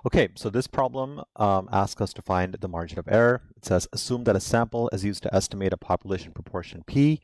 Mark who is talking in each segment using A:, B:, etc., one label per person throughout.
A: Okay, so this problem asks us to find the margin of error. It says, assume that a sample is used to estimate a population proportion P.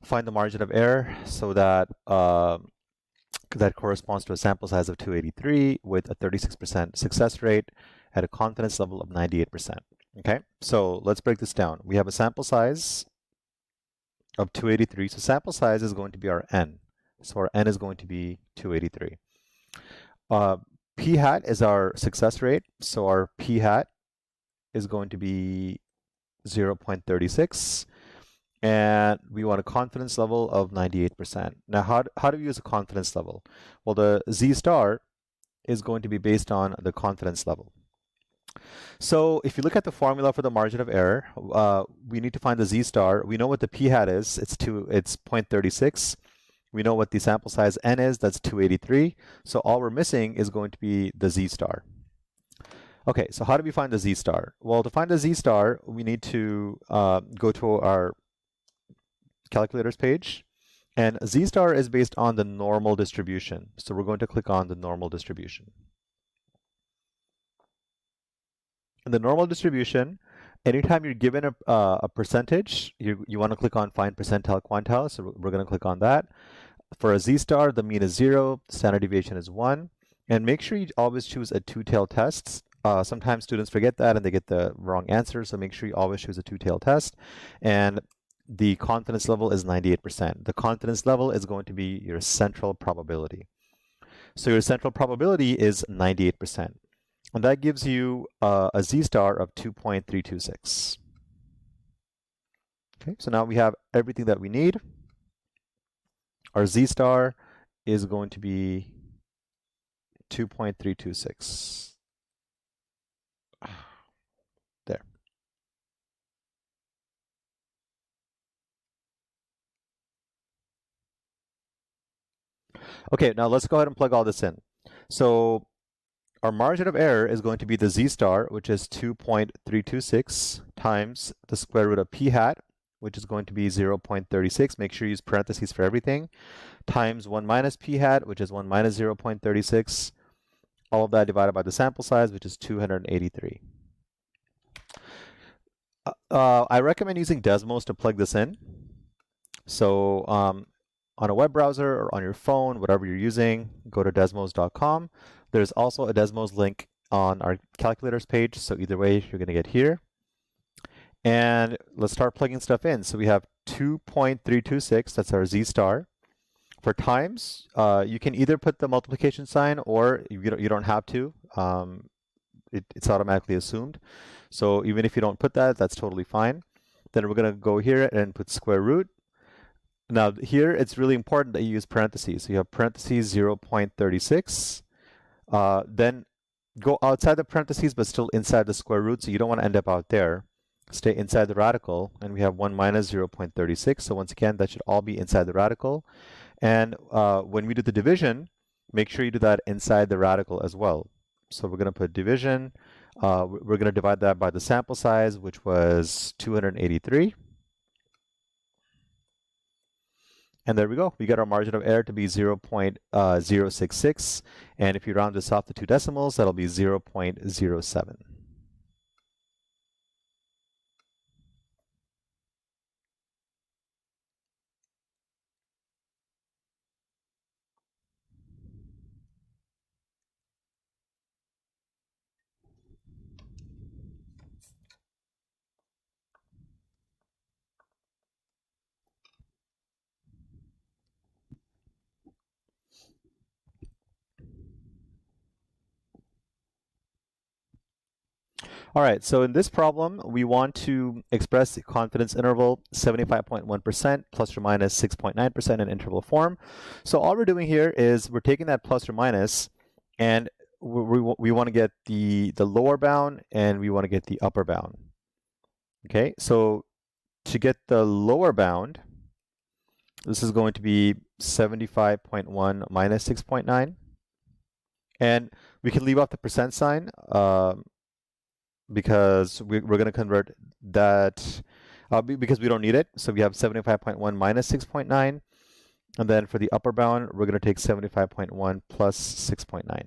A: Find the margin of error so that that corresponds to a sample size of 283 with a 36% success rate at a confidence level of 98%. Okay, so let's break this down. We have a sample size of 283. So sample size is going to be our n. So our n is going to be 283. P hat is our success rate. So our P hat is going to be 0.36. And we want a confidence level of 98%. Now, how do we use a confidence level? Well, the Z star is going to be based on the confidence level. So if you look at the formula for the margin of error, we need to find the Z star. We know what the P hat is. It's 0.36. We know what the sample size n is. That's 283. So all we're missing is going to be the Z star. Okay, so how do we find the Z star? Well, to find the Z star, we need to go to our calculators page, and Z star is based on the normal distribution. So we're going to click on the normal distribution. In the normal distribution, anytime you're given a percentage, you want to click on find percentile quantile. So we're going to click on that. For a Z star, the mean is 0, standard deviation is 1, and make sure you always choose a two-tailed test. Sometimes students forget that and they get the wrong answer, so make sure you always choose a two-tailed test. And the confidence level is 98%. The confidence level is going to be your central probability. So your central probability is 98%. And that gives you a Z star of 2.326. Okay, so now we have everything that we need. Our Z star is going to be 2.326. There. Okay, now let's go ahead and plug all this in. So our margin of error is going to be the Z star, which is 2.326 times the square root of P hat, which is going to be 0.36. Make sure you use parentheses for everything, times 1 minus P hat, which is 1 minus 0.36. All of that divided by the sample size, which is 283. I recommend using Desmos to plug this in. So on a web browser or on your phone, whatever you're using, go to desmos.com. There's also a Desmos link on our calculators page. So either way, you're going to get here. And let's start plugging stuff in. So we have 2.326, that's our Z star. For times, you can either put the multiplication sign or you don't have to. It's automatically assumed. So even if you don't put that, that's totally fine. Then we're going to go here and put square root. Now here, it's really important that you use parentheses. So you have parentheses 0.36. Then go outside the parentheses, but still inside the square root. So you don't want to end up out there. Stay inside the radical. And we have 1 minus 0.36. So once again, that should all be inside the radical. And when we do the division, make sure you do that inside the radical as well. So we're going to put division. We're going to divide that by the sample size, which was 283. And there we go. We got our margin of error to be 0.066. And if you round this off to 2 decimals, that'll be 0.07. All right, so in this problem, we want to express the confidence interval 75.1% plus or minus 6.9% in interval form. So all we're doing here is we're taking that plus or minus, and we want to get the lower bound, and we want to get the upper bound. Okay, so to get the lower bound, this is going to be 75.1 minus 6.9. And we can leave off the percent sign because we're going to convert that because we don't need it. So we have 75.1 minus 6.9. And then for the upper bound, we're going to take 75.1 plus 6.9.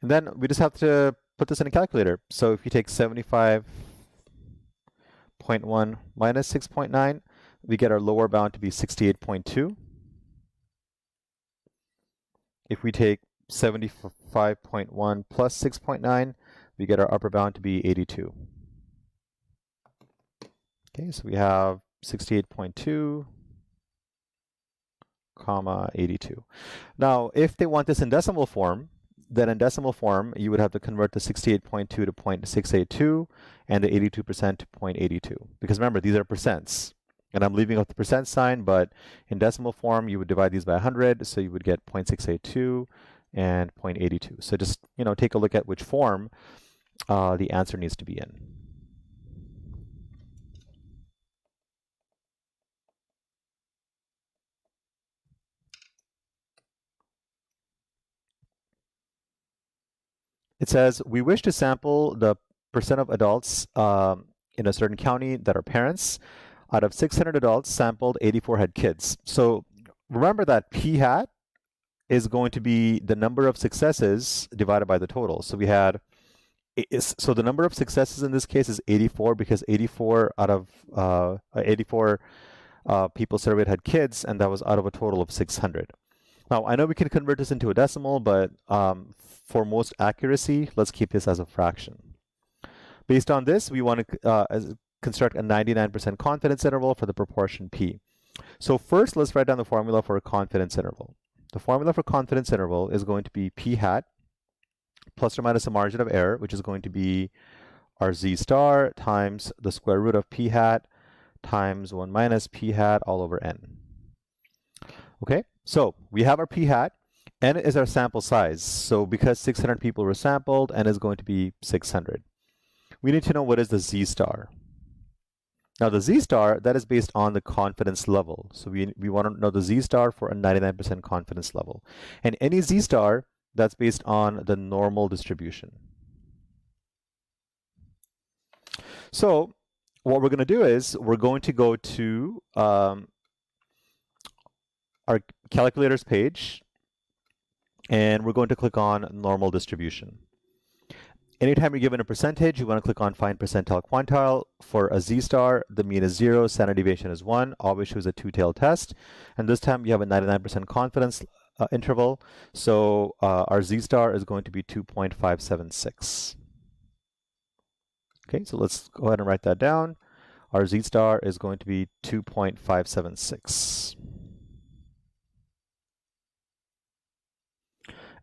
A: And then we just have to put this in a calculator. So if you take 75.1 minus 6.9, we get our lower bound to be 68.2. If we take 75.1 plus 6.9, we get our upper bound to be 82. Okay, so we have 68.2, comma 82. Now, if they want this in decimal form, then in decimal form, you would have to convert the 68.2 to 0.682 and the 82% to 0.82. Because remember, these are percents. And I'm leaving out the percent sign, but in decimal form, you would divide these by 100, so you would get 0.682 and 0.82. So just, take a look at which form the answer needs to be in. It says, we wish to sample the percent of adults in a certain county that are parents. Out of 600 adults sampled, 84 had kids. So remember that p hat is going to be the number of successes divided by the total. So we had, so the number of successes in this case is 84 because 84 out of 84 people surveyed had kids, and that was out of a total of 600. Now, I know we can convert this into a decimal, but for most accuracy, let's keep this as a fraction. Based on this, we want to construct a 99% confidence interval for the proportion p. So first, let's write down the formula for a confidence interval. The formula for confidence interval is going to be p hat plus or minus a margin of error, which is going to be our z star times the square root of p hat times 1 minus p hat all over n. Okay, so we have our p hat. N is our sample size. So because 600 people were sampled, n is going to be 600. We need to know what is the z star. Now the z star, that is based on the confidence level. So we want to know the z star for a 99% confidence level. And any z star, that's based on the normal distribution. So what we're going to do is we're going to go to our calculators page, and we're going to click on normal distribution. Anytime you're given a percentage, you want to click on find percentile quantile. For a z star, the mean is 0, standard deviation is 1, always choose a two-tailed test. And this time you have a 99% confidence interval, so our z star is going to be 2.576. Okay, so let's go ahead and write that down. Our z star is going to be 2.576.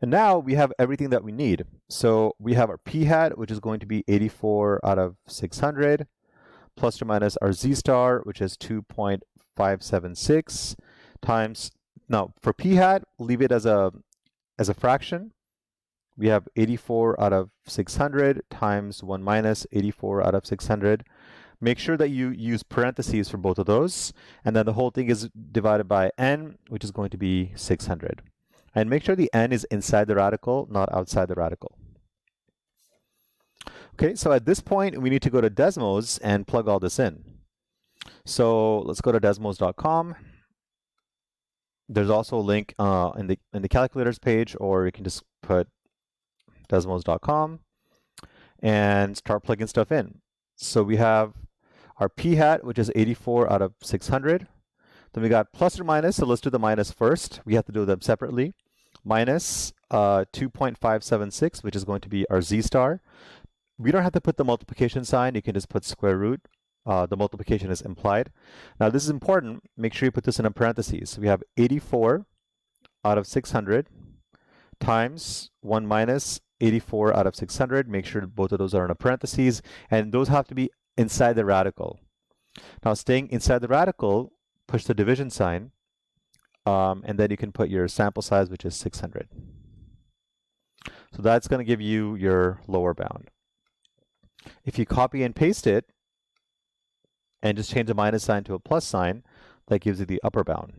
A: And now we have everything that we need. So we have our p hat, which is going to be 84 out of 600, plus or minus our z star, which is 2.576 times. Now for p hat, leave it as a fraction. We have 84 out of 600 times 1 minus 84 out of 600. Make sure that you use parentheses for both of those. And then the whole thing is divided by n, which is going to be 600. And make sure the n is inside the radical, not outside the radical. Okay, so at this point, we need to go to Desmos and plug all this in. So let's go to desmos.com. There's also a link in the calculators page, or you can just put desmos.com and start plugging stuff in. So we have our p hat, which is 84 out of 600. Then we got plus or minus, so let's do the minus first. We have to do them separately. Minus 2.576, which is going to be our z star. We don't have to put the multiplication sign. You can just put square root. The multiplication is implied. Now this is important. Make sure you put this in a parentheses. So we have 84 out of 600 times 1 minus 84 out of 600. Make sure both of those are in a parentheses. And those have to be inside the radical. Now staying inside the radical, push the division sign. And then you can put your sample size, which is 600. So that's going to give you your lower bound. If you copy and paste it and just change the minus sign to a plus sign, that gives you the upper bound.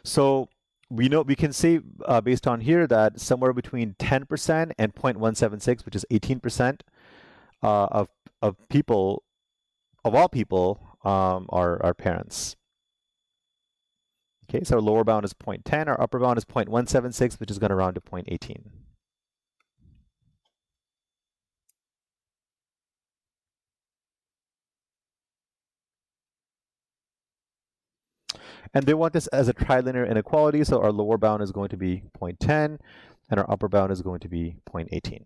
A: So we can say based on here that somewhere between 10% and 0.176, which is 18% of people, of all people, are parents. Okay, so our lower bound is 0.10, our upper bound is 0.176, which is going to round to 0.18. And they want this as a trilinear inequality, so our lower bound is going to be 0.10, and our upper bound is going to be 0.18.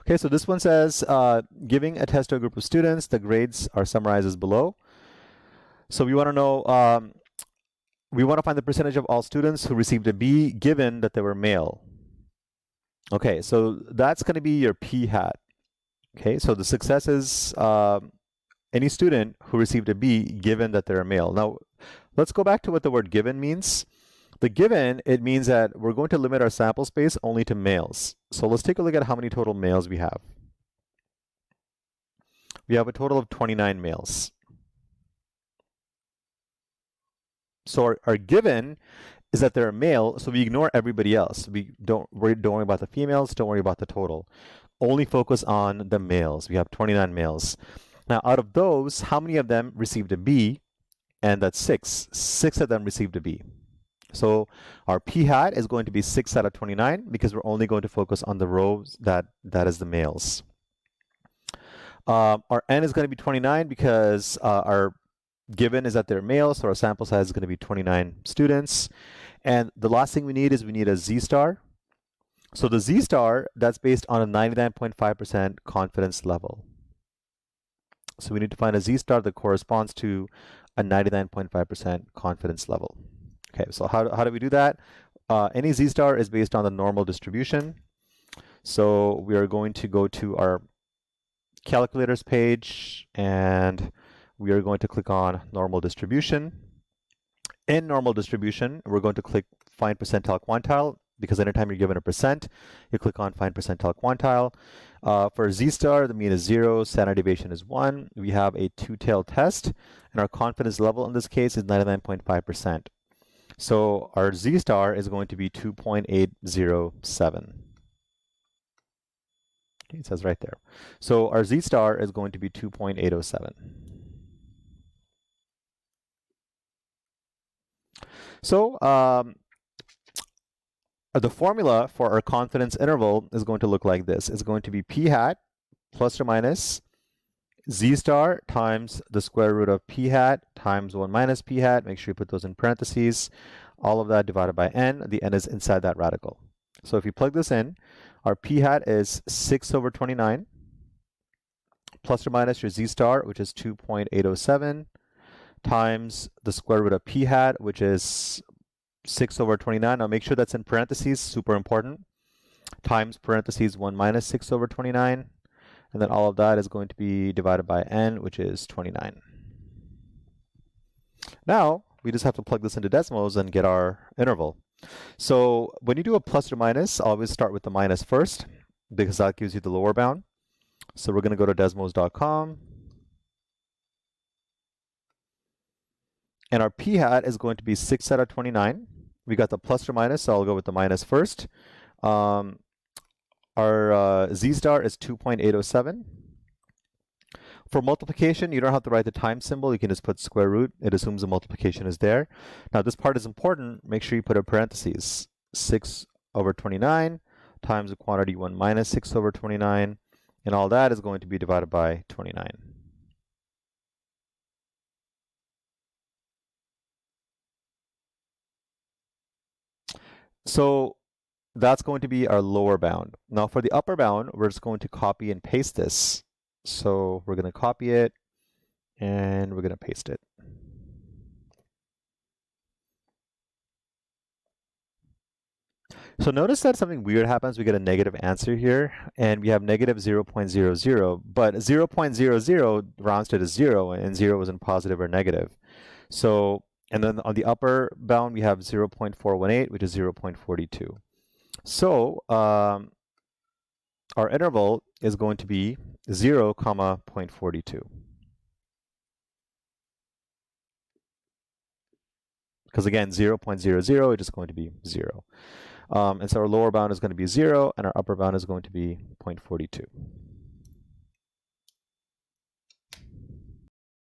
A: Okay, so this one says, giving a test to a group of students, the grades are summarized as below. So we want to know, we want to find the percentage of all students who received a B given that they were male. Okay, so that's going to be your P hat. Okay, so the success is any student who received a B given that they're a male. Now, let's go back to what the word given means. The given, it means that we're going to limit our sample space only to males. So let's take a look at how many total males we have. We have a total of 29 males. So our given is that they're a male, so we ignore everybody else. We don't worry about the females, don't worry about the total. Only focus on the males. We have 29 males. Now, out of those, how many of them received a B? And that's 6. 6 of them received a B. So our P hat is going to be 6 out of 29 because we're only going to focus on the rows that is the males. Our N is going to be 29 because our given is that they're male, so our sample size is going to be 29 students. And the last thing we need is we need a Z star. So the Z star, that's based on a 99.5% confidence level. So we need to find a Z star that corresponds to a 99.5% confidence level. Okay, so how do we do that? Any Z star is based on the normal distribution. So we are going to go to our calculators page and we are going to click on normal distribution. In normal distribution, we're going to click find percentile quantile because anytime you're given a percent, you click on find percentile quantile. For Z star, the mean is 0, standard deviation is 1. We have a two-tailed test, and our confidence level in this case is 99.5%. So our Z star is going to be 2.807. Okay, it says right there. So our Z star is going to be 2.807. So the formula for our confidence interval is going to look like this. It's going to be P hat plus or minus Z star times the square root of P hat times 1 minus P hat. Make sure you put those in parentheses. All of that divided by N. The N is inside that radical. So if you plug this in, our P hat is 6 over 29 plus or minus your Z star, which is 2.807, times the square root of P hat, which is 6 over 29. Now make sure that's in parentheses, super important, times parentheses 1 minus 6 over 29. And then all of that is going to be divided by N, which is 29. Now, we just have to plug this into Desmos and get our interval. So when you do a plus or minus, always start with the minus first, because that gives you the lower bound. So we're going to go to desmos.com. And our P hat is going to be 6 out of 29. We got the plus or minus, so I'll go with the minus first. Our Z star is 2.807. For multiplication, you don't have to write the times symbol. You can just put square root. It assumes the multiplication is there. Now, this part is important. Make sure you put a parentheses. 6 over 29 times the quantity 1 minus 6 over 29. And all that is going to be divided by 29. So that's going to be our lower bound. Now for the upper bound, we're just going to copy and paste this. So we're going to copy it and we're going to paste it. So notice that something weird happens. We get a negative answer here and we have negative 0.00, but 0.00 rounds to 0 and 0 isn't positive or negative. So, and then on the upper bound, we have 0.418, which is 0.42. So our interval is going to be 0, 0.42. Because again, 0.00 is just going to be 0. And so our lower bound is going to be 0, and our upper bound is going to be 0.42.